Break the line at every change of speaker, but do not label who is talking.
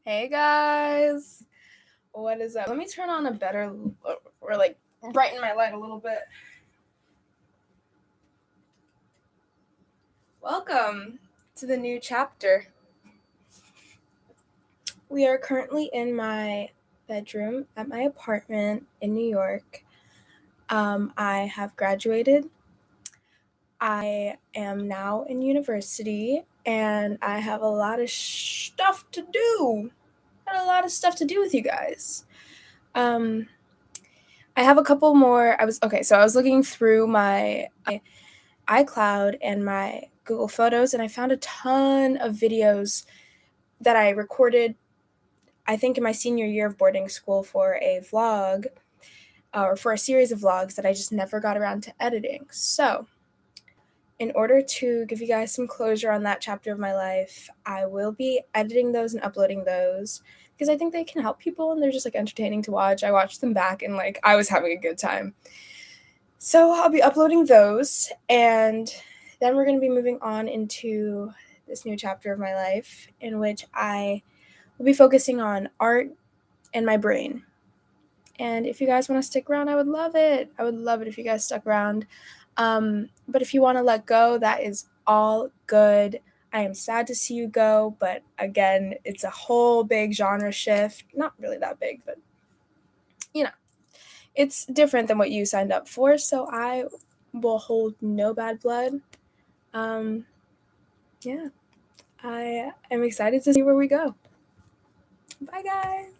Hey guys, what is up? Let me turn on a better, or like brighten my light a little bit. Welcome to the new chapter. We are currently in my bedroom at my apartment in New York. I have graduated. I am now in university, and I have a lot of stuff to do. With you guys. I have a couple more. I was looking through my iCloud and my Google Photos, and I found a ton of videos that I recorded, I think, in my senior year of boarding school for a vlog, or for a series of vlogs that I just never got around to editing. So, in order to give you guys some closure on that chapter of my life, I will be editing those and uploading those because I think they can help people and they're just entertaining to watch. I watched them back and I was having a good time. So I'll be uploading those, and then we're going to be moving on into this new chapter of my life in which I will be focusing on art and my brain. And if you guys want to stick around, I would love it. I would love it if you guys stuck around. But if you want to let go, that is all good. I am sad to see you go, but again, it's a whole big genre shift. Not really that big, but it's different than what you signed up for, so I will hold no bad blood. Yeah, I am excited to see where we go. Bye, guys.